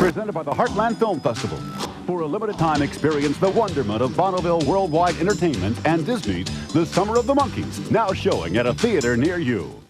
presented by the Heartland Film Festival. For a limited time, experience the wonderment of Bonneville Worldwide Entertainment and Disney's The Summer of the Monkeys, now showing at a theater near you.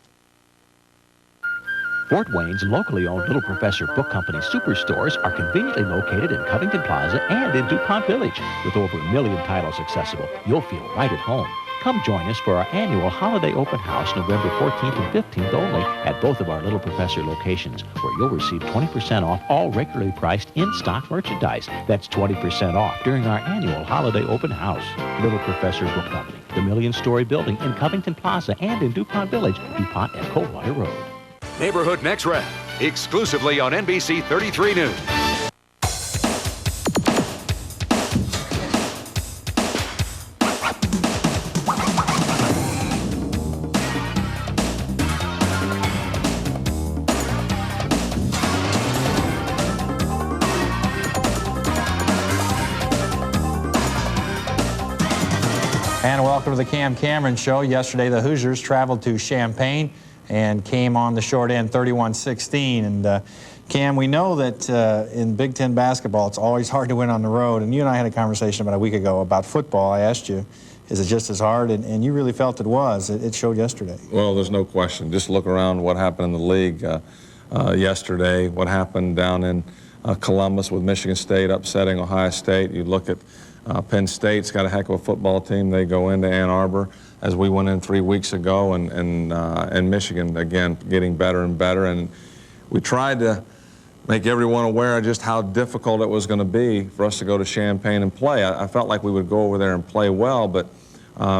Fort Wayne's locally owned Little Professor Book Company superstores are conveniently located in Covington Plaza and in DuPont Village. With over 1 million titles accessible, you'll feel right at home. Come join us for our annual holiday open house November 14th and 15th only at both of our Little Professor locations, where you'll receive 20% off all regularly priced in-stock merchandise. That's 20% off during our annual holiday open house. Little Professor Book Company, the 1 million-story building in Covington Plaza and in DuPont Village, DuPont and Coldwater Road. Neighborhood Next Rep, exclusively on NBC 33 News. And welcome to the Cam Cameron Show. Yesterday, the Hoosiers traveled to Champaign and came on the short end 31-16. And Cam, we know that in Big Ten basketball, it's always hard to win on the road. And you and I had a conversation about a week ago about football. I asked you, is it just as hard? And you really felt it was. It showed yesterday. Well, there's no question. Just look around what happened in the league yesterday, what happened down in Columbus with Michigan State upsetting Ohio State. You look at Penn State's got a heck of a football team. They go into Ann Arbor, as we went in 3 weeks ago, and Michigan, again, getting better and better. And we tried to make everyone aware of just how difficult it was going to be for us to go to Champaign and play. I felt like we would go over there and play well, but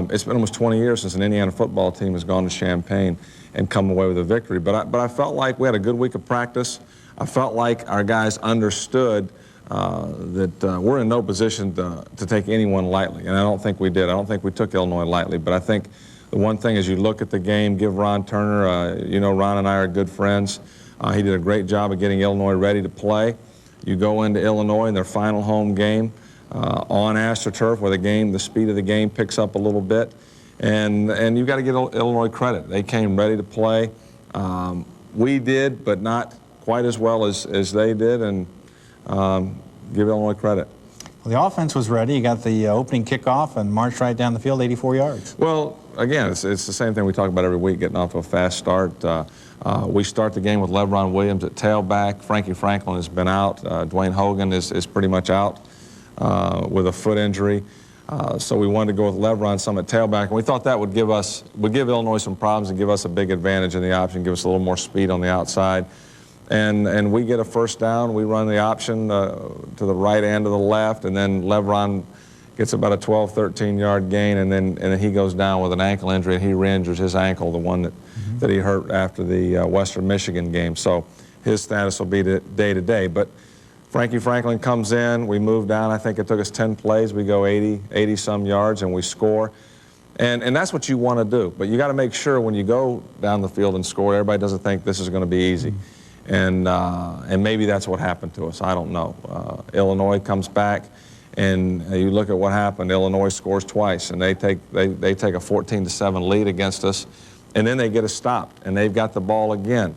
it's been almost 20 years since an Indiana football team has gone to Champaign and come away with a victory. But I felt like we had a good week of practice. I felt like our guys understood that we're in no position to take anyone lightly, and I don't think we did. I don't think we took Illinois lightly, but I think the one thing is you look at the game, give Ron Turner, you know, Ron and I are good friends. He did a great job of getting Illinois ready to play. You go into Illinois in their final home game on AstroTurf, where the speed of the game picks up a little bit, and you've got to give Illinois credit. They came ready to play. We did, but not quite as well as they did, and give Illinois credit. Well, the offense was ready. You got the opening kickoff and marched right down the field, 84 yards. Well, again, it's the same thing we talk about every week, getting off to a fast start. We start the game with Levron Williams at tailback. Frankie Franklin has been out. Dwayne Hogan is pretty much out with a foot injury. So we wanted to go with Levron some at tailback, and we thought that would give Illinois some problems and give us a big advantage in the option, give us a little more speed on the outside. And we get a first down. We run the option to the right and to the left, and then Levron gets about a 12, 13-yard gain, and then he goes down with an ankle injury, and he re-injures his ankle, the one that he hurt after the Western Michigan game. So his status will be day-to-day. But Frankie Franklin comes in. We move down. I think it took us 10 plays. We go 80-some yards, and we score. And that's what you want to do. But you got to make sure when you go down the field and score, everybody doesn't think this is going to be easy. And maybe that's what happened to us. I don't know. Illinois comes back, and you look at what happened. Illinois scores twice, and they take a 14-7 lead against us, and then they get us stopped, and they've got the ball again.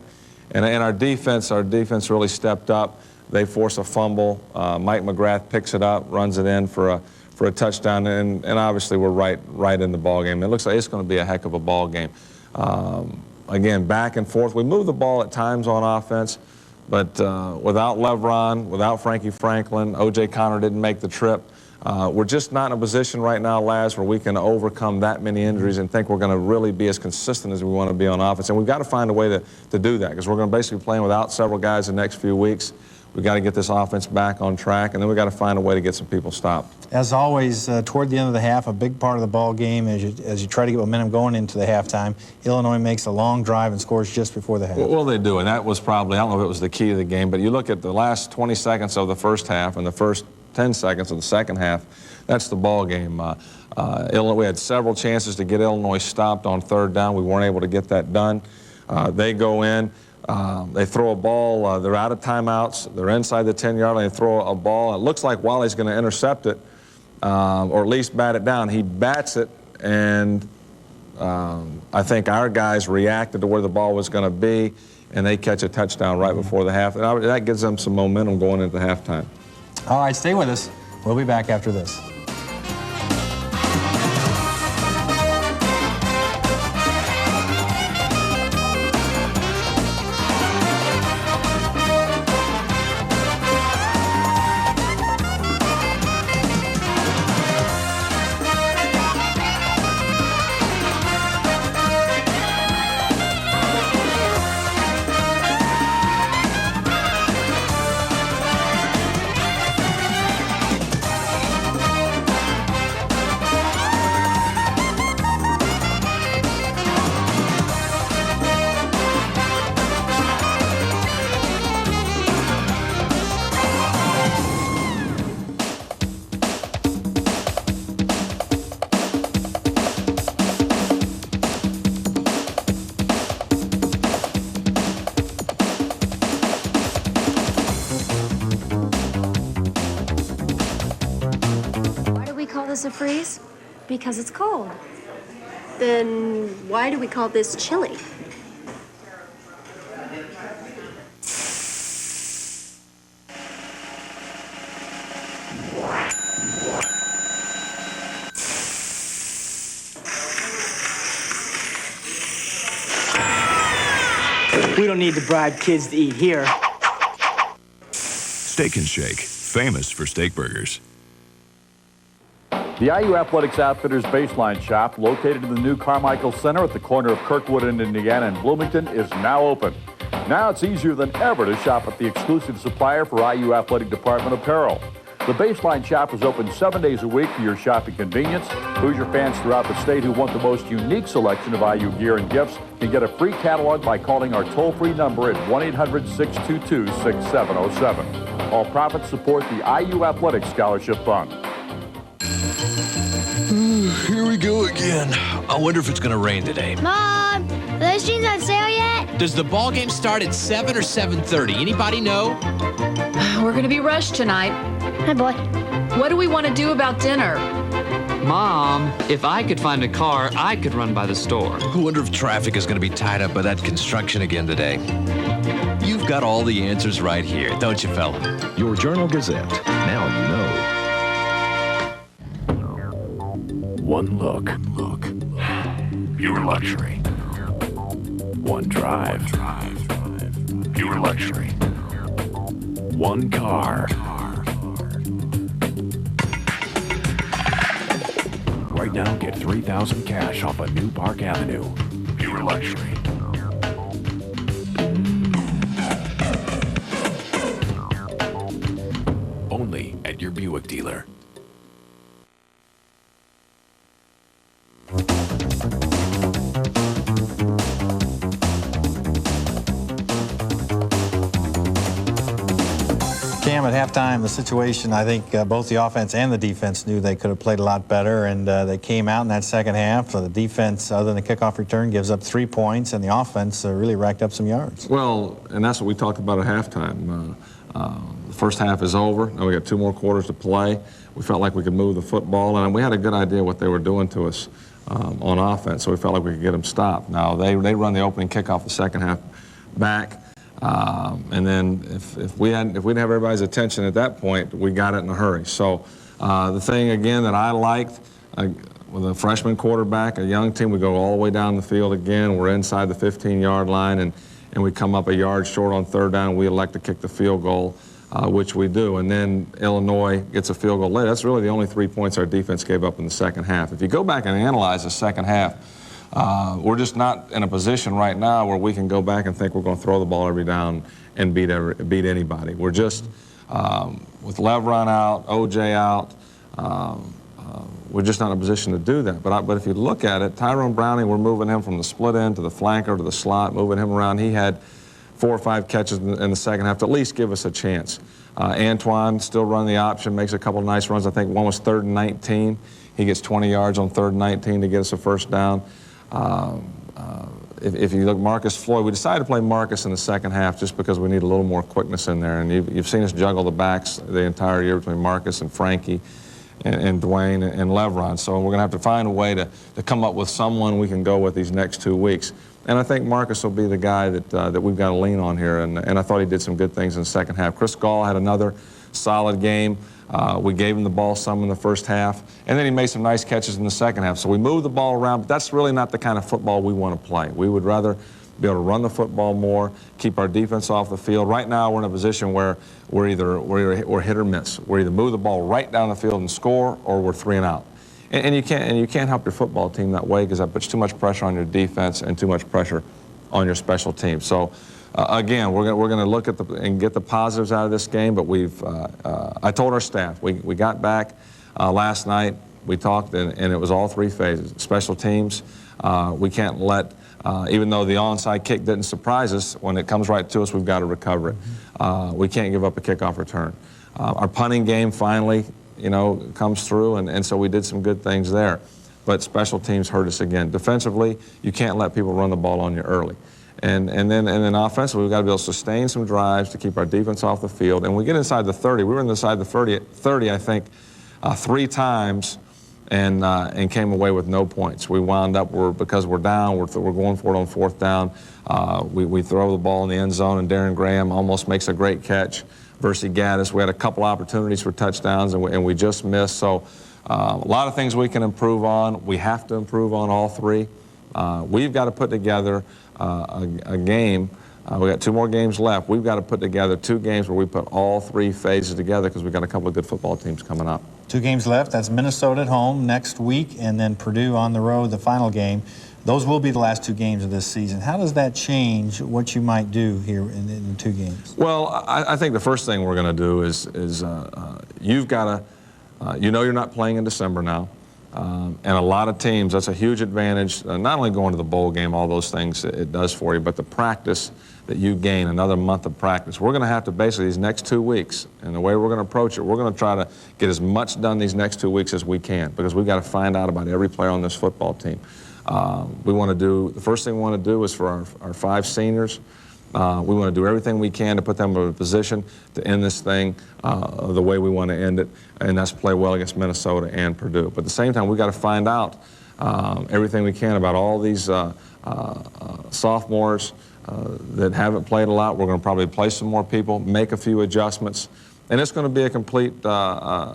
And our defense really stepped up. They force a fumble. Mike McGrath picks it up, runs it in for a touchdown, and obviously we're right in the ball game. It looks like it's going to be a heck of a ball game. Again, back and forth. We move the ball at times on offense, but without Levron, without Frankie Franklin, O.J. Connor didn't make the trip. We're just not in a position right now, Laz, where we can overcome that many injuries and think we're going to really be as consistent as we want to be on offense. And we've got to find a way to do that, because we're going to basically be playing without several guys the next few weeks. We've got to get this offense back on track, and then we've got to find a way to get some people stopped. As always, toward the end of the half, a big part of the ball game as you try to get momentum going into the halftime, Illinois makes a long drive and scores just before the half. Well, they do, and that was probably, I don't know if it was the key to the game, but you look at the last 20 seconds of the first half and the first 10 seconds of the second half, that's the ball game. We had several chances to get Illinois stopped on third down. We weren't able to get that done. They go in. They throw a ball. They're out of timeouts. They're inside the 10-yard line. They throw a ball. It looks like Wally's going to intercept it, or at least bat it down. He bats it, and I think our guys reacted to where the ball was going to be. and they catch a touchdown right before the half. And that gives them some momentum going into halftime. All right, stay with us. We'll be back after this. A freeze? Because it's cold. Then why do we call this chili? We don't need to bribe kids to eat here. Steak and Shake, famous for steak burgers. The IU Athletics Outfitters Baseline Shop, located in the new Carmichael Center at the corner of Kirkwood in Indiana and Bloomington, is now open. Now it's easier than ever to shop at the exclusive supplier for IU Athletic Department apparel. The Baseline Shop is open 7 days a week for your shopping convenience. Hoosier fans throughout the state who want the most unique selection of IU gear and gifts can get a free catalog by calling our toll-free number at 1-800-622-6707. All profits support the IU Athletic Scholarship Fund. Here we go again. I wonder if it's going to rain today. Mom, are those jeans on sale yet? Does the ball game start at 7 or 7:30? Anybody know? We're going to be rushed tonight. Hi, boy. What do we want to do about dinner? Mom, if I could find a car, I could run by the store. I wonder if traffic is going to be tied up by that construction again today. You've got all the answers right here, don't you, fella? Your Journal-Gazette. Now you know. One look. Your luxury. One drive. Your luxury. One car. Right now, get $3,000 cash off a new Park Avenue. Your luxury. Only at your Buick dealer. Cam, at halftime, the situation, I think both the offense and the defense knew they could have played a lot better, and they came out in that second half. So the defense, other than the kickoff return, gives up 3 points, and the offense really racked up some yards. Well, and that's what we talked about at halftime. The first half is over. Now we got 2 more quarters to play. We felt like we could move the football, and we had a good idea what they were doing to us on offense, so we felt like we could get them stopped. Now, they run the opening kickoff the second half back. And then if we didn't have everybody's attention at that point, we got it in a hurry. So the thing, again, that I liked, with a freshman quarterback, a young team, we go all the way down the field again. We're inside the 15-yard line, and we come up a yard short on third down, and we elect to kick the field goal, which we do. And then Illinois gets a field goal later. That's really the only 3 points our defense gave up in the second half. If you go back and analyze the second half, we're just not in a position right now where we can go back and think we're going to throw the ball every down and beat anybody. We're just, with Levron out, OJ out, we're just not in a position to do that. But if you look at it, Tyrone Browning, we're moving him from the split end to the flanker to the slot, moving him around. He had 4 or 5 catches in the second half to at least give us a chance. Antoine still running the option, makes a couple of nice runs. I think one was 3rd and 19. He gets 20 yards on 3rd and 19 to get us a first down. If you look, Marcus Floyd, we decided to play Marcus in the second half just because we need a little more quickness in there. And you've seen us juggle the backs the entire year between Marcus and Frankie and Dwayne and Levron. So we're going to have to find a way to come up with someone we can go with these next 2 weeks. And I think Marcus will be the guy that we've got to lean on here, and I thought he did some good things in the second half. Chris Gall had another solid game. We gave him the ball some in the first half, and then he made some nice catches in the second half. So we moved the ball around, but that's really not the kind of football we want to play. We would rather be able to run the football more, keep our defense off the field. Right now, we're in a position where we're hit or miss. We're either move the ball right down the field and score, or we're 3 and out. And you can't help your football team that way, because that puts too much pressure on your defense and too much pressure on your special teams. So again, we're going to look at and get the positives out of this game. But I told our staff, we got back last night, we talked, and it was all 3 phases. Special teams, we can't let, even though the onside kick didn't surprise us, when it comes right to us, we've got to recover it. We can't give up a kickoff return. Our punting game finally, comes through, and so we did some good things there. But special teams hurt us again. Defensively, you can't let people run the ball on you early. And then offensively, we've got to be able to sustain some drives to keep our defense off the field. And we get inside the 30. We were inside the 30, I think, 3 times, and came away with no points. We wound up, because we're down, we're going for it on 4th down. We throw the ball in the end zone, and Darren Graham almost makes a great catch versus Gaddis. We had a couple opportunities for touchdowns, and we just missed. So a lot of things we can improve on. We have to improve on all 3. We've got to put together a game. We got 2 more games left. We've got to put together 2 games where we put all 3 phases together, because we've got a couple of good football teams coming up. 2 games left. That's Minnesota at home next week, and then Purdue on the road, the final game. Those will be the last 2 games of this season. How does that change what you might do here in 2 games? Well, I think the first thing we're going to do is you've got to, you're not playing in December now. And a lot of teams, that's a huge advantage, not only going to the bowl game, all those things it does for you, but the practice that you gain, another month of practice. We're going to have to basically, these next 2 weeks, and the way we're going to approach it, we're going to try to get as much done these next 2 weeks as we can, because we've got to find out about every player on this football team. The first thing we want to do is for our 5 seniors, we want to do everything we can to put them in a position to end this thing the way we want to end it, and that's play well against Minnesota and Purdue. But at the same time, we've got to find out everything we can about all these sophomores that haven't played a lot. We're going to probably play some more people, make a few adjustments, and it's going to be a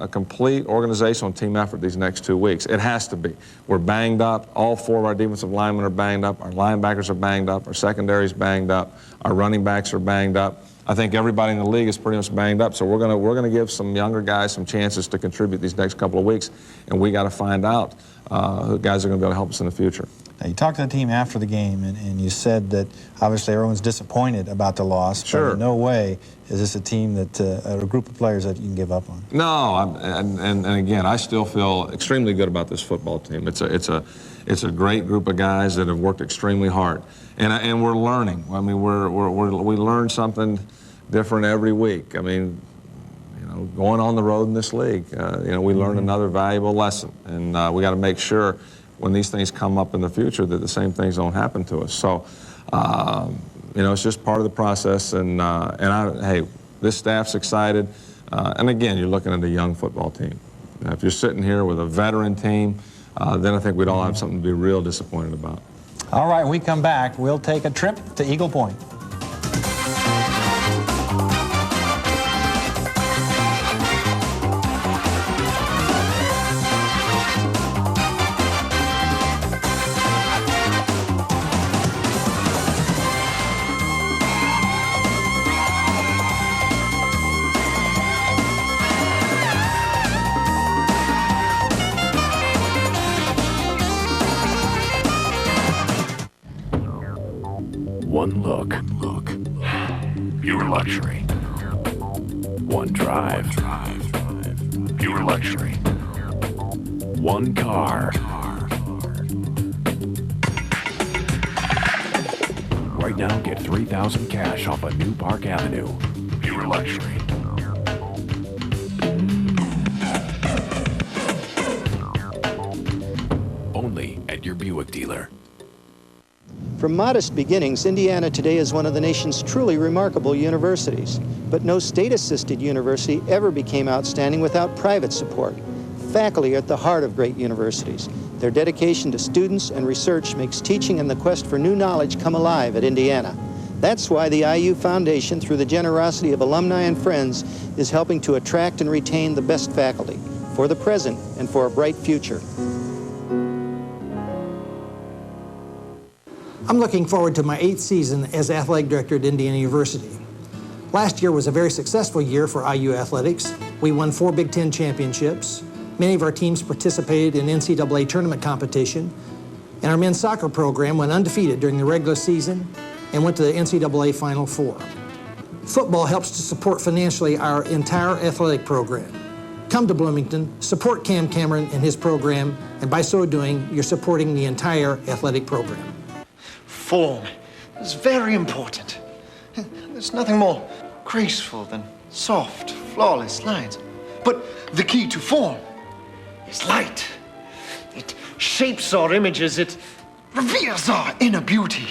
complete organizational team effort these next 2 weeks. It has to be. We're banged up. All 4 of our defensive linemen are banged up. Our linebackers are banged up. Our secondary is banged up. Our running backs are banged up. I think everybody in the league is pretty much banged up. So we're going to give some younger guys some chances to contribute these next couple of weeks, and we got to find out who guys are going to be able to help us in the future. Now, you talked to the team after the game, and you said that obviously everyone's disappointed about the loss. Sure. But in no way is this a team that, a group of players that you can give up on. No, and again, I still feel extremely good about this football team. It's a great group of guys that have worked extremely hard, and we're learning. I mean, we learn something different every week. I mean, going on the road in this league, we learn another valuable lesson, and we got to make sure when these things come up in the future that the same things don't happen to us. So, it's just part of the process, and hey, this staff's excited, and again, you're looking at a young football team. Now, if you're sitting here with a veteran team, then I think we'd all have something to be real disappointed about. All right, when we come back, we'll take a trip to Eagle Point. One look, your luxury. One drive, your luxury. One car. Right now, get $3,000 cash off a new Park Avenue. Your luxury. Only at your Buick dealer. From modest beginnings, Indiana today is one of the nation's truly remarkable universities. But no state-assisted university ever became outstanding without private support. faculty are at the heart of great universities. Their dedication to students and research makes teaching and the quest for new knowledge come alive at Indiana. That's why the IU Foundation, through the generosity of alumni and friends, is helping to attract and retain the best faculty for the present and for a bright future. I'm looking forward to my 8th season as athletic director at Indiana University. Last year was a very successful year for IU athletics. We won 4 Big Ten championships. Many of our teams participated in NCAA tournament competition, and our men's soccer program went undefeated during the regular season and went to the NCAA Final Four. Football helps to support financially our entire athletic program. Come to Bloomington, support Cam Cameron and his program, and by so doing, you're supporting the entire athletic program. Form is very important. There's nothing more graceful than soft, flawless lines. But the key to form is light. It shapes our images. It reveals our inner beauty.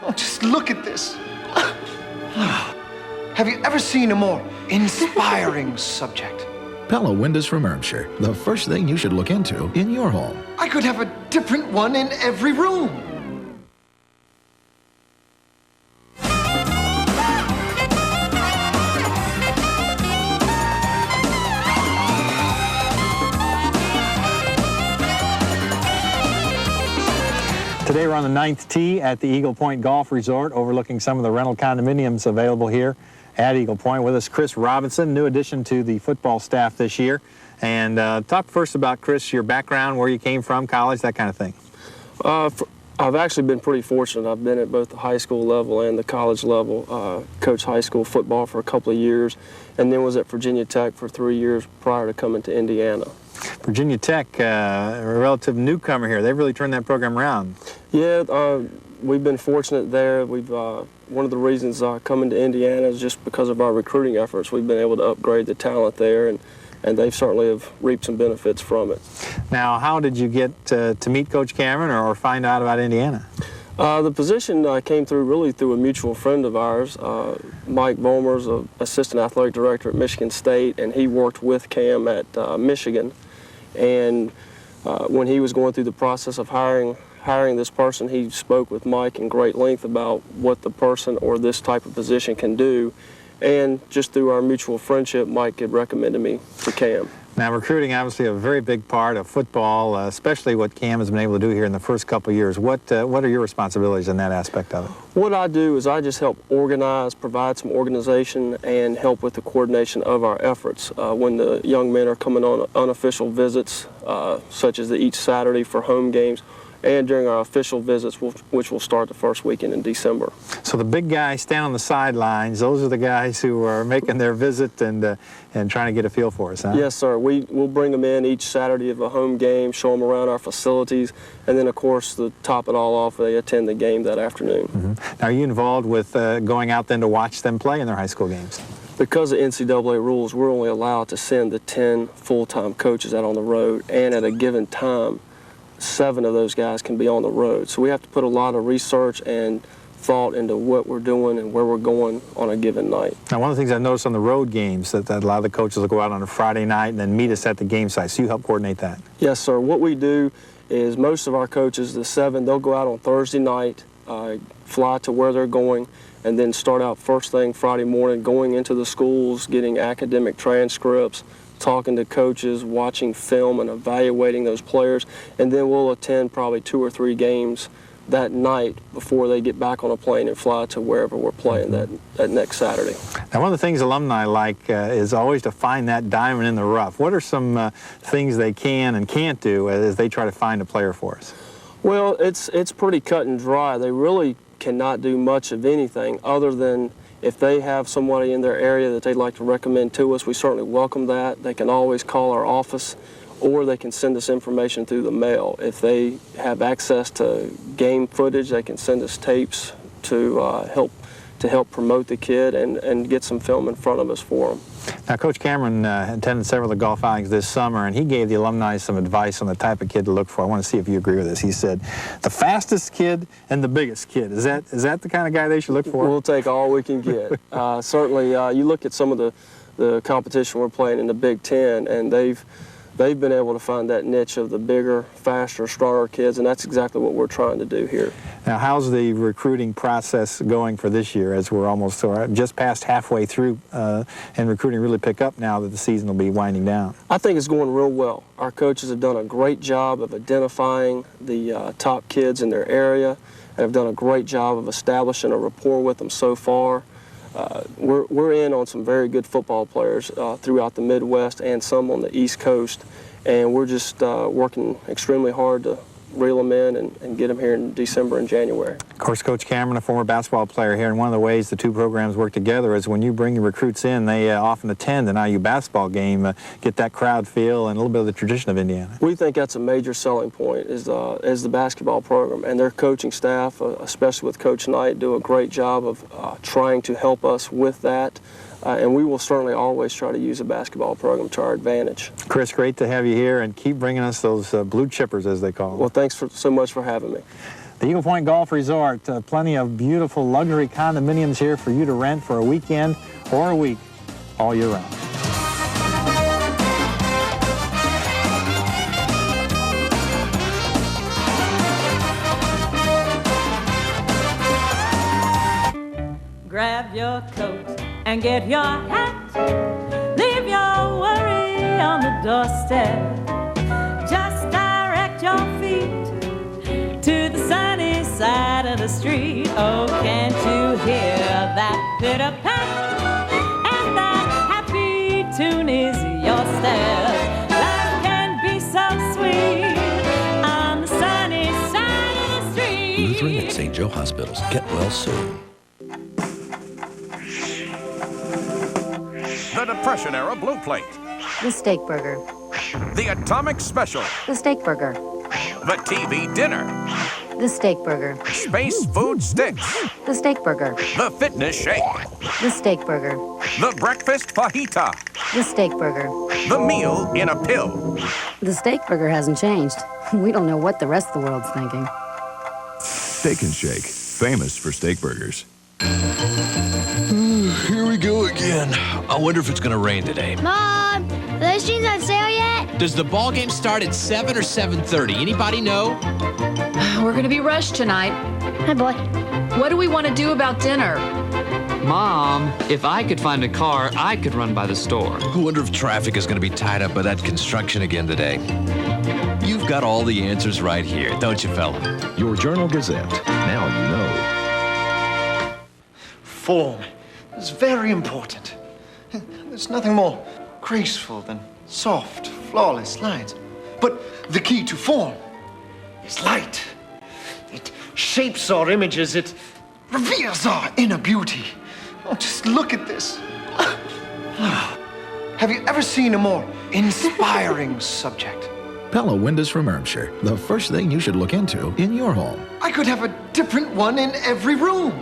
Oh, just look at this. Have you ever seen a more inspiring subject? Pella windows from Ermshire, the first thing you should look into in your home. I could have a different one in every room. Today we're on the 9th tee at the Eagle Point Golf Resort, overlooking some of the rental condominiums available here at Eagle Point. With us, Chris Robinson, new addition to the football staff this year. And talk first about, Chris, your background, where you came from, college, that kind of thing. I've actually been pretty fortunate. I've been at both the high school level and the college level. Coached high school football for a couple of years, and then was at Virginia Tech for 3 years prior to coming to Indiana. Virginia Tech, a relative newcomer here. They've really turned that program around. Yeah, we've been fortunate there. One of the reasons coming to Indiana is just because of our recruiting efforts. We've been able to upgrade the talent there, and they certainly have reaped some benefits from it. Now, how did you get to meet Coach Cameron or find out about Indiana? The position came through really through a mutual friend of ours. Mike Vollmer's an assistant athletic director at Michigan State, and he worked with Cam at Michigan. And when he was going through the process of hiring this person, he spoke with Mike in great length about what the person or this type of position can do. And just through our mutual friendship, Mike had recommended me for Cam. Now, recruiting obviously a very big part of football, especially what Cam has been able to do here in the first couple of years. What are your responsibilities in that aspect of it? What I do is I just help organize, provide some organization, and help with the coordination of our efforts. When the young men are coming on unofficial visits, such as each Saturday for home games, and during our official visits, which will start the first weekend in December. So the big guys stand on the sidelines. Those are the guys who are making their visit and trying to get a feel for us, huh? Yes, sir. We'll bring them in each Saturday of a home game, show them around our facilities, and then, of course, to top it all off, they attend the game that afternoon. Mm-hmm. Now, are you involved with going out then to watch them play in their high school games? Because of NCAA rules, we're only allowed to send the 10 full-time coaches out on the road, and at a given time, 7 of those guys can be on the road. So we have to put a lot of research and thought into what we're doing and where we're going on a given night. Now, one of the things I noticed on the road games that a lot of the coaches will go out on a Friday night and then meet us at the game site. So you help coordinate that? Yes, sir. What we do is most of our coaches, the 7, they'll go out on Thursday night, fly to where they're going, and then start out first thing Friday morning, going into the schools, getting academic transcripts, talking to coaches, watching film and evaluating those players, and then we'll attend probably 2 or 3 games that night before they get back on a plane and fly to wherever we're playing that next Saturday. Now, one of the things alumni like is always to find that diamond in the rough. What are some things they can and can't do as they try to find a player for us? Well, it's pretty cut and dry. They really cannot do much of anything other than if they have somebody in their area that they'd like to recommend to us, we certainly welcome that. They can always call our office, or they can send us information through the mail. If they have access to game footage, they can send us tapes to help promote the kid and get some film in front of us for them. Now, Coach Cameron attended several of the golf outings this summer, and he gave the alumni some advice on the type of kid to look for. I want to see if you agree with this. He said, the fastest kid and the biggest kid. Is that the kind of guy they should look for? We'll take all we can get. Certainly, you look at some of the competition we're playing in the Big Ten, and they've they've been able to find that niche of the bigger, faster, stronger kids, and that's exactly what we're trying to do here. Now, how's the recruiting process going for this year as we're almost just past halfway through and recruiting really pick up now that the season will be winding down? I think it's going real well. Our coaches have done a great job of identifying the top kids in their area and have done a great job of establishing a rapport with them so far. We're in on some very good football players throughout the Midwest and some on the East Coast, and we're just working extremely hard to reel them in and get them here in December and January. Of course, Coach Cameron, a former basketball player here, and one of the ways the two programs work together is when you bring the recruits in, they often attend an IU basketball game, get that crowd feel and a little bit of the tradition of Indiana. We think that's a major selling point is the basketball program, and their coaching staff, especially with Coach Knight, do a great job of trying to help us with that. And we will certainly always try to use a basketball program to our advantage. Chris, great to have you here, and keep bringing us those blue chippers, as they call them. Well, thanks so much for having me. The Eagle Point Golf Resort, plenty of beautiful luxury condominiums here for you to rent for a weekend or a week all year round. Grab your coat and get your hat. Leave your worry on the doorstep. Just direct your feet to the sunny side of the street. Oh, can't you hear that pitter-pat? And that happy tune is your step. Life can be so sweet on the sunny side of the street. Lutheran and St. Joe Hospitals. Get well soon. The Depression-era Blue Plate. The Steak Burger. The Atomic Special. The Steak Burger. The TV Dinner. The Steak Burger. Space Food Sticks. The Steak Burger. The Fitness Shake. The Steak Burger. The Breakfast Fajita. The Steak Burger. The Meal in a Pill. The Steak Burger hasn't changed. We don't know what the rest of the world's thinking. Steak and Shake, famous for steak burgers. Here we go again. I wonder if it's going to rain today. Mom, are those jeans on sale yet? Does the ball game start at 7 or 7:30? Anybody know? We're going to be rushed tonight. Hi, boy. What do we want to do about dinner? Mom, if I could find a car, I could run by the store. I wonder if traffic is going to be tied up by that construction again today. You've got all the answers right here, don't you, fella? Your Journal Gazette. Now you know. Form is very important. There's nothing more graceful than soft, flawless lines. But the key to form is light. It shapes our images. It reveals our inner beauty. Oh, just look at this. Have you ever seen a more inspiring subject? Pella Windows from Ermshire. The first thing you should look into in your home. I could have a different one in every room.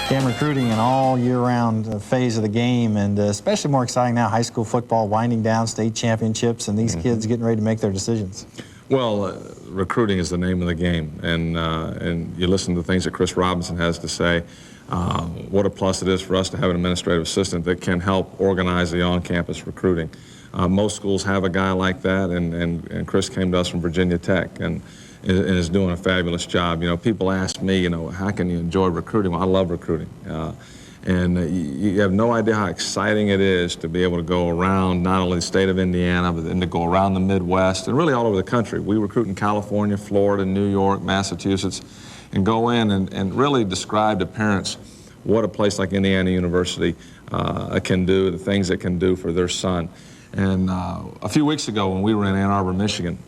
Cam, recruiting an all year-round phase of the game, and especially more exciting now, high school football winding down, state championships, and these kids getting ready to make their decisions. Well, recruiting is the name of the game, and you listen to the things that Chris Robinson has to say. What a plus it is for us to have an administrative assistant that can help organize the on-campus recruiting. Most schools have a guy like that, and Chris came to us from Virginia Tech and is doing a fabulous job. You know, people ask me, you know, how can you enjoy recruiting? Well, I love recruiting. And you have no idea how exciting it is to be able to go around not only the state of Indiana, but then to go around the Midwest and really all over the country. We recruit in California, Florida, New York, Massachusetts, and go in and really describe to parents what a place like Indiana University can do, the things it can do for their son. And a few weeks ago when we were in Ann Arbor, Michigan,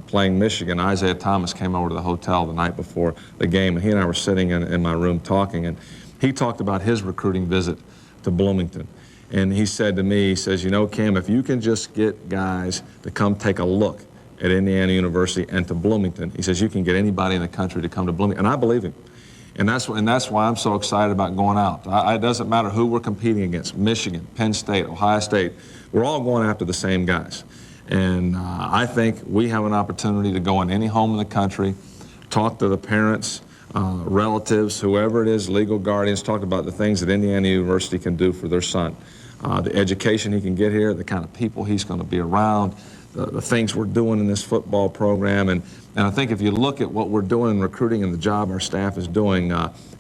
playing Michigan, Isaiah Thomas came over to the hotel the night before the game, and he and I were sitting in my room talking, and he talked about his recruiting visit to Bloomington. And he said to me, he says, you know, Cam, if you can just get guys to come take a look at Indiana University and to Bloomington, he says, you can get anybody in the country to come to Bloomington. And I believe him. And that's why I'm so excited about going out. It doesn't matter who we're competing against, Michigan, Penn State, Ohio State, we're all going after the same guys. And I think we have an opportunity to go in any home in the country, talked to the parents, relatives, whoever it is, legal guardians, talked about the things that Indiana University can do for their son. The education he can get here, the kind of people he's going to be around, the things we're doing in this football program. And I think if you look at what we're doing in recruiting and the job our staff is doing,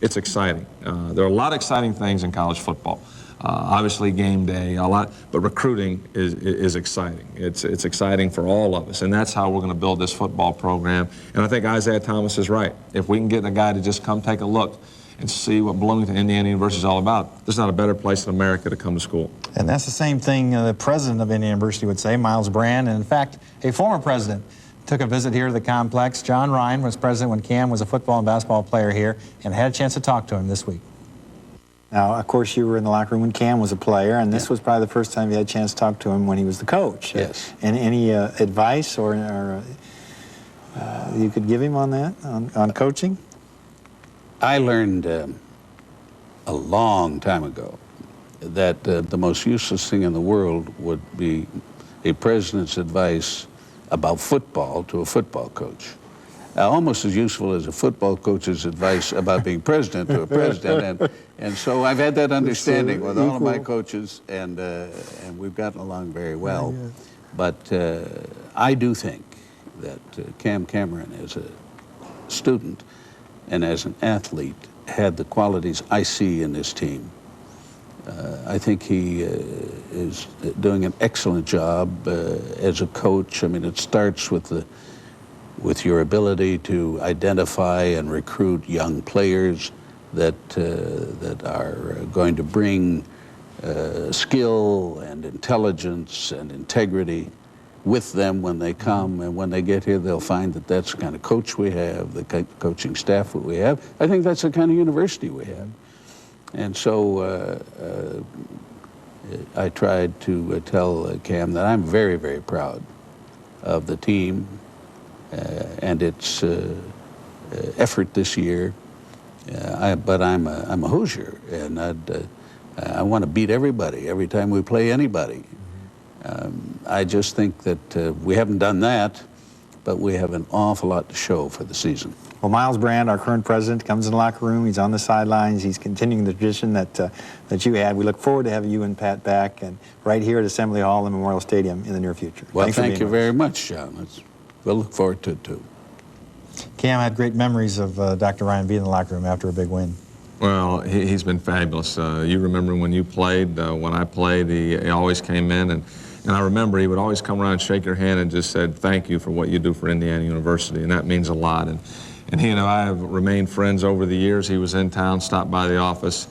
it's exciting. There are a lot of exciting things in college football. Obviously game day, a lot, but recruiting is exciting. It's exciting for all of us, and that's how we're going to build this football program. And I think Isaiah Thomas is right. If we can get a guy to just come take a look and see what Bloomington Indiana University is all about, there's not a better place in America to come to school. And that's the same thing the president of Indiana University would say, Miles Brand, and in fact, a former president took a visit here to the complex. John Ryan was president when Cam was a football and basketball player here, and had a chance to talk to him this week. Now, of course, you were in the locker room when Cam was a player, and this was probably the first time you had a chance to talk to him when he was the coach. Yes. And any advice or you could give him on that, on coaching? I learned a long time ago that the most useless thing in the world would be a president's advice about football to a football coach. Almost as useful as a football coach's advice about being president to a president. And so I've had that understanding with all of my coaches, and we've gotten along very well. But I do think that Cam Cameron, as a student and as an athlete, had the qualities I see in this team. I think he is doing an excellent job as a coach. I mean, it starts with your ability to identify and recruit young players that are going to bring skill and intelligence and integrity with them when they come, and when they get here, they'll find that that's the kind of coach we have, the coaching staff that we have. I think that's the kind of university we have. And so I tried to tell Cam that I'm very, very proud of the team and its effort this year. But I'm a Hoosier, and I want to beat everybody every time we play anybody. I just think that we haven't done that, but we have an awful lot to show for the season. Well, Miles Brand, our current president, comes in the locker room. He's on the sidelines. He's continuing the tradition that you had. We look forward to having you and Pat back, and right here at Assembly Hall and Memorial Stadium in the near future. Well, thank you very much, John. We'll look forward to it, too. Cam had great memories of Dr. Ryan being in the locker room after a big win. Well, he's been fabulous. You remember when you played, when I played, he always came in, and I remember he would always come around and shake your hand and just said, thank you for what you do for Indiana University, and that means a lot. And he and I have remained friends over the years. He was in town, stopped by the office.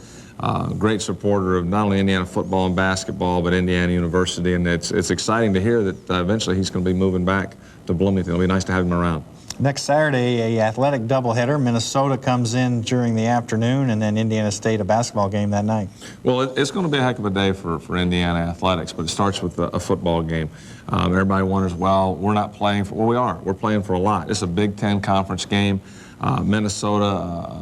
Great supporter of not only Indiana football and basketball, but Indiana University, and it's exciting to hear that eventually he's going to be moving back to Bloomington. It'll be nice to have him around. Next Saturday, a athletic doubleheader. Minnesota comes in during the afternoon, and then Indiana State, a basketball game that night. Well, it's going to be a heck of a day for Indiana athletics, but it starts with a football game. Everybody wonders, well, we're not playing for, well, we are. We're playing for a lot. It's a Big Ten conference game. Minnesota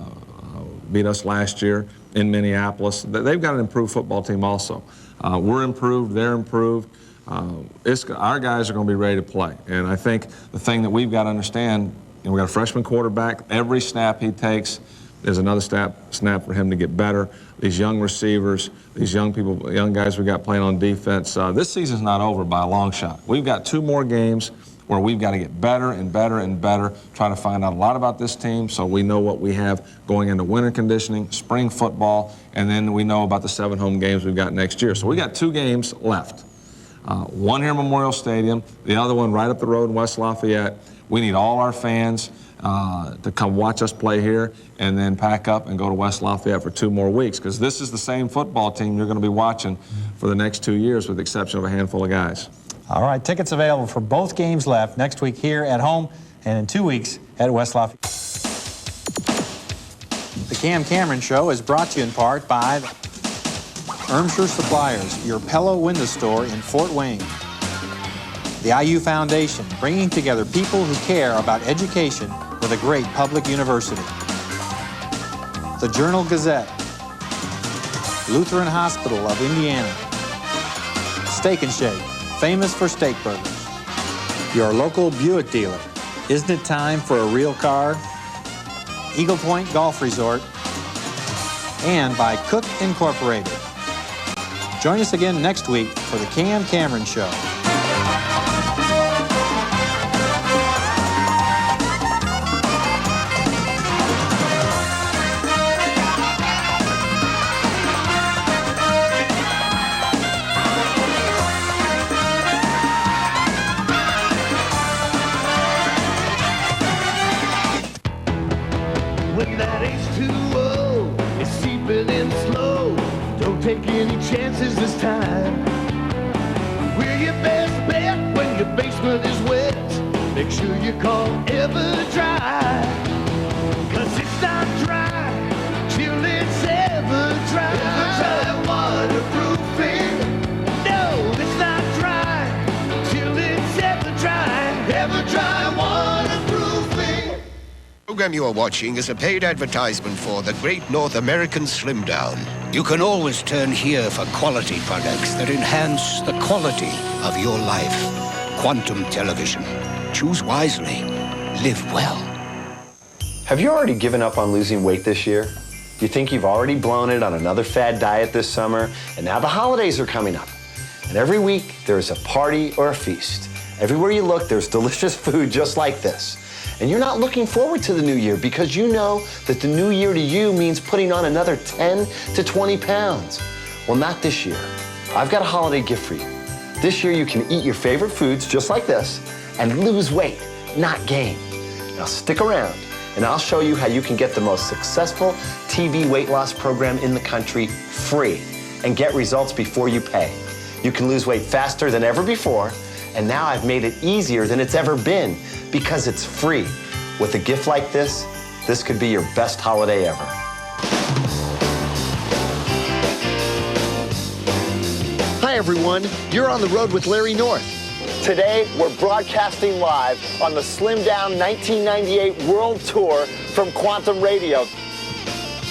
beat us last year in Minneapolis. They've got an improved football team also. We're improved, they're improved. Our guys are going to be ready to play. And I think the thing that we've got to understand, we've got a freshman quarterback. Every snap he takes is another snap for him to get better. These young receivers, these young people, young guys we got playing on defense. This season's not over by a long shot. We've got 2 more games where we've got to get better and better and better, try to find out a lot about this team so we know what we have going into winter conditioning, spring football, and then we know about the 7 home games we've got next year. So we got 2 games left. One here at Memorial Stadium, the other one right up the road in West Lafayette. We need all our fans to come watch us play here and then pack up and go to West Lafayette for 2 more weeks, because this is the same football team you're going to be watching for the next 2 years with the exception of a handful of guys. All right, tickets available for both games left next week here at home and in 2 weeks at West Lafayette. The Cam Cameron Show is brought to you in part by Ermshire Suppliers, your Pella window store in Fort Wayne. The IU Foundation, bringing together people who care about education with a great public university. The Journal-Gazette, Lutheran Hospital of Indiana, Steak and Shake, famous for steak burgers. Your local Buick dealer. Isn't it time for a real car? Eagle Point Golf Resort, and by Cook Incorporated. Join us again next week for the Cam Cameron Show. When that H2O is seeping in slow, don't take any chances this time. We're your best bet when your basement is wet. Make sure you call EverDry, 'cause it's not dry till it's EverDry. EverDry waterproofing. No, it's not dry till it's EverDry. EverDry waterproofing. The program you are watching is a paid advertisement for the Great North American Slim Down. You can always turn here for quality products that enhance the quality of your life. Quantum Television. Choose wisely. Live well. Have you already given up on losing weight this year? You think you've already blown it on another fad diet this summer, and now the holidays are coming up. And every week, there is a party or a feast. Everywhere you look, there's delicious food just like this. And you're not looking forward to the new year because you know that the new year to you means putting on another 10 to 20 pounds. Well, not this year. I've got a holiday gift for you. This year you can eat your favorite foods just like this and lose weight, not gain. Now stick around and I'll show you how you can get the most successful TV weight loss program in the country free and get results before you pay. You can lose weight faster than ever before, and now I've made it easier than it's ever been because it's free. With a gift like this could be your best holiday ever. Hi everyone, you're on the road with Larry North. Today, we're broadcasting live on the Slim Down 1998 World Tour from Quantum Radio.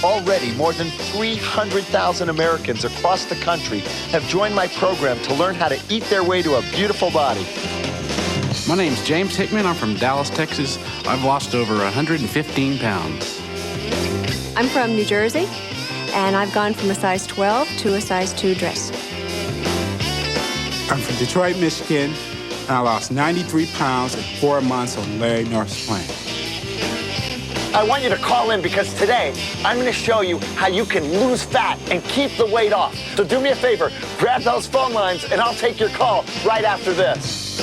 Already, more than 300,000 Americans across the country have joined my program to learn how to eat their way to a beautiful body. My name's James Hickman. I'm from Dallas, Texas. I've lost over 115 pounds. I'm from New Jersey, and I've gone from a size 12 to a size 2 dress. I'm from Detroit, Michigan, and I lost 93 pounds in 4 months on Larry North's plan. I want you to call in because today I'm going to show you how you can lose fat and keep the weight off. So do me a favor, grab those phone lines and I'll take your call right after this.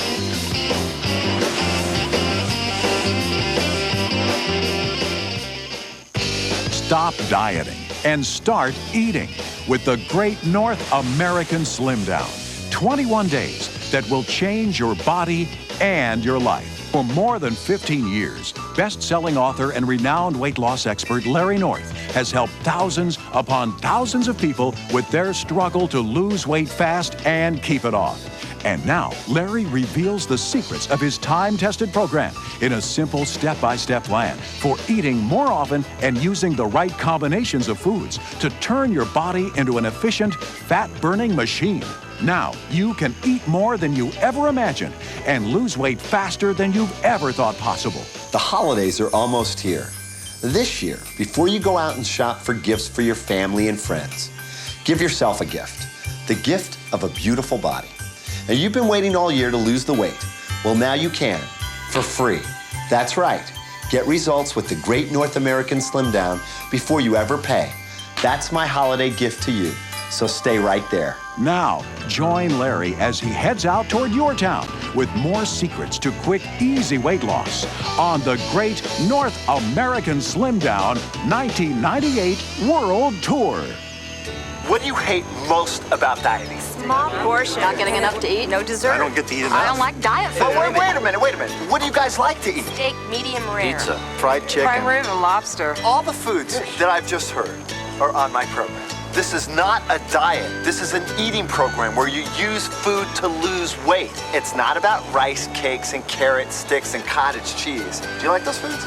Stop dieting and start eating with the Great North American Slim Down. 21 days that will change your body and your life. For more than 15 years, best-selling author and renowned weight loss expert Larry North has helped thousands upon thousands of people with their struggle to lose weight fast and keep it off. And now, Larry reveals the secrets of his time-tested program in a simple step-by-step plan for eating more often and using the right combinations of foods to turn your body into an efficient, fat-burning machine. Now, you can eat more than you ever imagined and lose weight faster than you've ever thought possible. The holidays are almost here. This year, before you go out and shop for gifts for your family and friends, give yourself a gift. The gift of a beautiful body. Now, you've been waiting all year to lose the weight. Well, now you can, for free. That's right. Get results with the Great North American Slim Down before you ever pay. That's my holiday gift to you. So stay right there. Now, join Larry as he heads out toward your town with more secrets to quick, easy weight loss on the Great North American Slim Down 1998 World Tour. What do you hate most about dieting? Small portion. Not getting enough to eat. No dessert. I don't get to eat enough. I don't like diet food. Oh, wait a minute. What do you guys like to eat? Steak, medium rare. Pizza, fried chicken. Prime rib and lobster. All the foods that I've just heard are on my program. This is not a diet. This is an eating program where you use food to lose weight. It's not about rice cakes and carrot sticks and cottage cheese. Do you like those foods?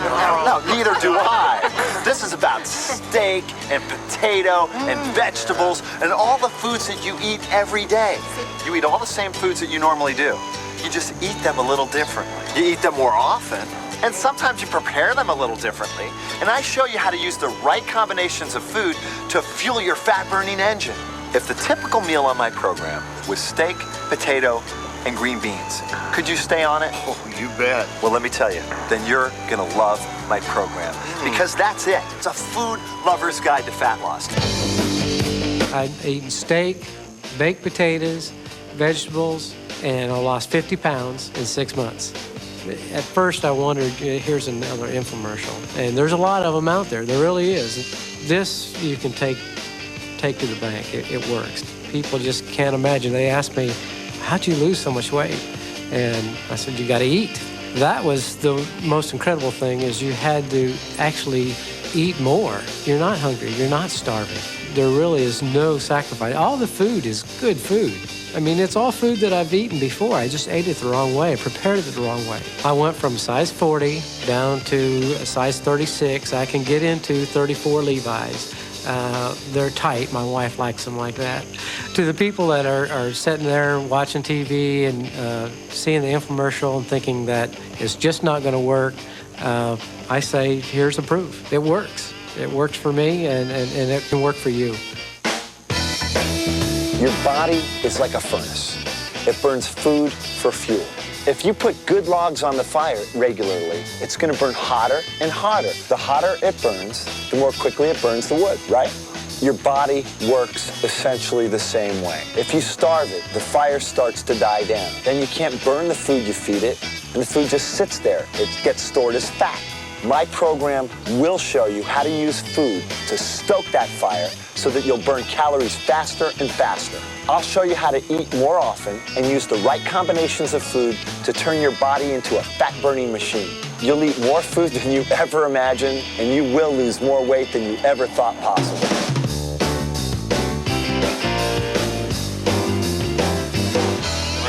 No, neither do I. This is about steak and potato and vegetables and all the foods that you eat every day. You eat all the same foods that you normally do. You just eat them a little differently. You eat them more often, And sometimes you prepare them a little differently. And I show you how to use the right combinations of food to fuel your fat-burning engine. If the typical meal on my program was steak, potato, and green beans, could you stay on it? Oh, you bet. Well, let me tell you, then you're gonna love my program. Because that's it. It's a food lover's guide to fat loss. I'd eaten steak, baked potatoes, vegetables, and I lost 50 pounds in 6 months. At first, I wondered, here's another infomercial. And there's a lot of them out there. There really is. This you can take to the bank. It works. People just can't imagine. They ask me, how'd you lose so much weight? And I said, you got to eat. That was the most incredible thing, is you had to actually eat more. You're not hungry. You're not starving. There really is no sacrifice. All the food is good food. I mean, it's all food that I've eaten before. I just ate it the wrong way. I prepared it the wrong way. I went from size 40 down to a size 36. I can get into 34 Levi's. They're tight. My wife likes them like that. To the people that are sitting there watching TV and seeing the infomercial and thinking that it's just not going to work, I say, here's the proof. It works. It works for me, and it can work for you. Your body is like a furnace. It burns food for fuel. If you put good logs on the fire regularly, it's going to burn hotter and hotter. The hotter it burns, the more quickly it burns the wood, right? Your body works essentially the same way. If you starve it, the fire starts to die down. Then you can't burn the food you feed it, and the food just sits there. It gets stored as fat. My program will show you how to use food to stoke that fire so that you'll burn calories faster and faster. I'll show you how to eat more often and use the right combinations of food to turn your body into a fat-burning machine. You'll eat more food than you ever imagined, and you will lose more weight than you ever thought possible.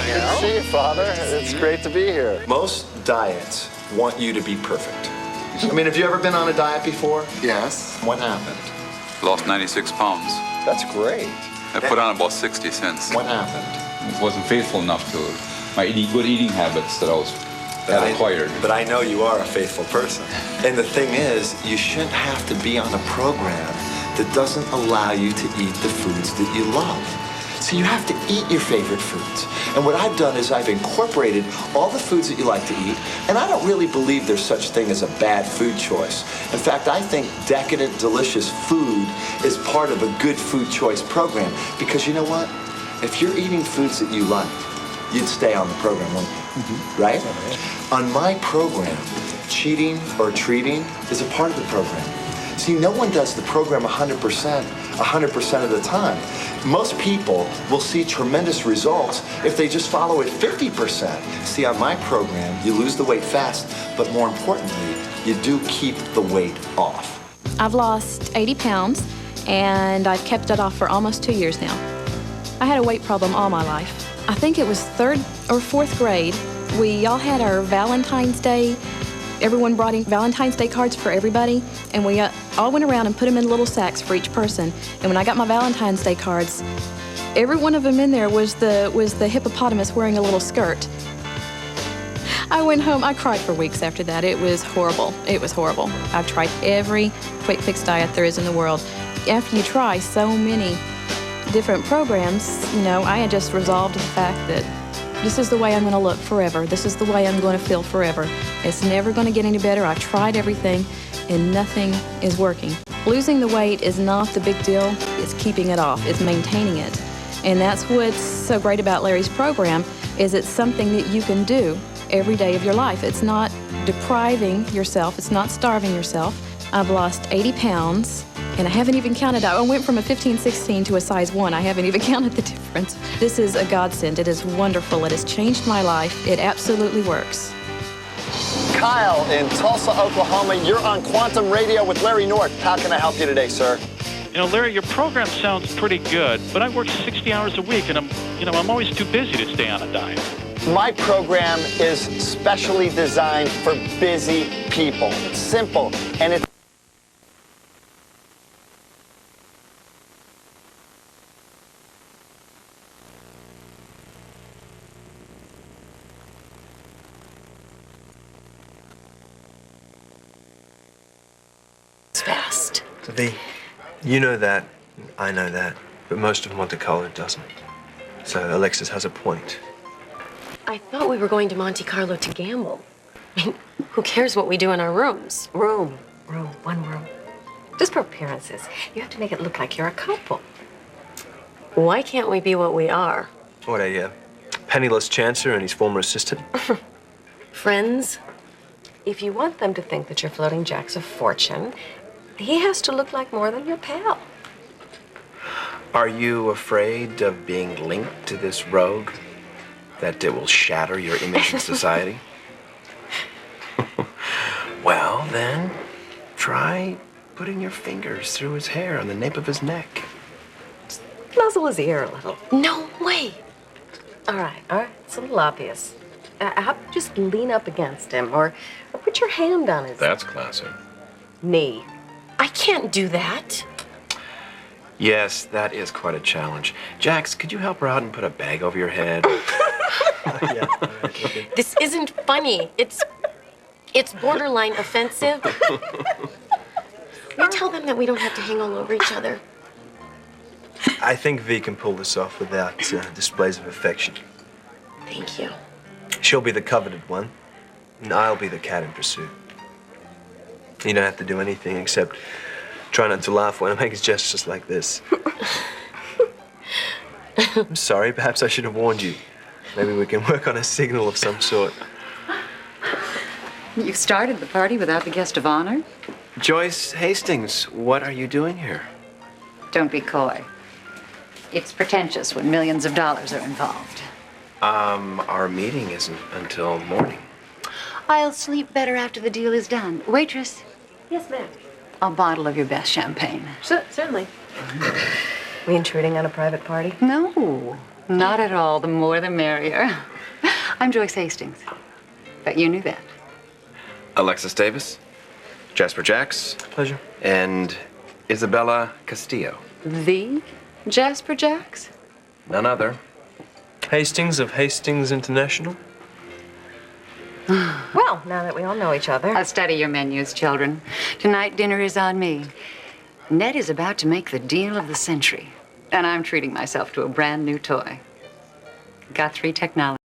Good to see you, Father. It's great to be here. Most diets want you to be perfect. I mean, have you ever been on a diet before? Yes. What happened? Lost 96 pounds. That's great. I put on about 60 since. What happened? Wasn't faithful enough to my good eating habits that I acquired. But I know you are a faithful person. And the thing is, you shouldn't have to be on a program that doesn't allow you to eat the foods that you love. So you have to eat your favorite foods. And what I've done is I've incorporated all the foods that you like to eat, and I don't really believe there's such thing as a bad food choice. In fact, I think decadent, delicious food is part of a good food choice program, because you know what? If you're eating foods that you like, you'd stay on the program, wouldn't you? Right? On my program, cheating or treating is a part of the program. See, no one does the program 100% of the time. Most people will see tremendous results if they just follow it 50%. See, on my program, you lose the weight fast, but more importantly, you do keep the weight off. I've lost 80 pounds, and I've kept it off for almost 2 years now. I had a weight problem all my life. I think it was 3rd or 4th grade. We all had our Valentine's Day. Everyone brought in Valentine's Day cards for everybody, and we all went around and put them in little sacks for each person. And when I got my Valentine's Day cards, every one of them in there was the hippopotamus wearing a little skirt. I went home, I cried for weeks after that. It was horrible. It was horrible. I've tried every quick fix diet there is in the world. After you try so many different programs, you know, I had just resolved the fact that this is the way I'm going to look forever. This is the way I'm going to feel forever. It's never going to get any better. I've tried everything, and nothing is working. Losing the weight is not the big deal. It's keeping it off. It's maintaining it. And that's what's so great about Larry's program, is it's something that you can do every day of your life. It's not depriving yourself. It's not starving yourself. I've lost 80 pounds. And I haven't even counted out. I went from a 15, 16 to a size 1. I haven't even counted the difference. This is a godsend. It is wonderful. It has changed my life. It absolutely works. Kyle in Tulsa, Oklahoma, you're on Quantum Radio with Larry North. How can I help you today, sir? You know, Larry, your program sounds pretty good, but I work 60 hours a week, and I'm always too busy to stay on a diet. My program is specially designed for busy people. It's simple, and it's V, you know that, I know that, but most of Monte Carlo doesn't. So Alexis has a point. I thought we were going to Monte Carlo to gamble. I mean, who cares what we do in our rooms? Room, one room. Just for appearances. You have to make it look like you're a couple. Why can't we be what we are? What, a penniless chancer and his former assistant? Friends, if you want them to think that you're floating jacks of fortune, he has to look like more than your pal. Are you afraid of being linked to this rogue? That it will shatter your image in society? Well, then, try putting your fingers through his hair on the nape of his neck. Just nuzzle his ear a little. No way. All right. It's a little obvious. How about just lean up against him or put your hand on his That's classy. knee. I can't do that. Yes, that is quite a challenge. Jax, could you help her out and put a bag over your head? Yeah. This isn't funny. It's borderline offensive. You tell them that we don't have to hang all over each other. I think V can pull this off without displays of affection. Thank you. She'll be the coveted one, and I'll be the cat in pursuit. You don't have to do anything except try not to laugh when I make gestures like this. I'm sorry, perhaps I should have warned you. Maybe we can work on a signal of some sort. You started the party without the guest of honor? Joyce Hastings, what are you doing here? Don't be coy. It's pretentious when millions of dollars are involved. Our meeting isn't until morning. I'll sleep better after the deal is done. Waitress, Yes, ma'am. a bottle of your best champagne. Certainly. We intruding on a private party? No, not at all. The more the merrier. I'm Joyce Hastings. Bet you knew that. Alexis Davis, Jasper Jax. Pleasure. And Isabella Castillo. The Jasper Jax? None other. Hastings of Hastings International. Well, now that we all know each other. I'll study your menus, children. Tonight, dinner is on me. Ned is about to make the deal of the century, and I'm treating myself to a brand new toy. Got 3 technologies.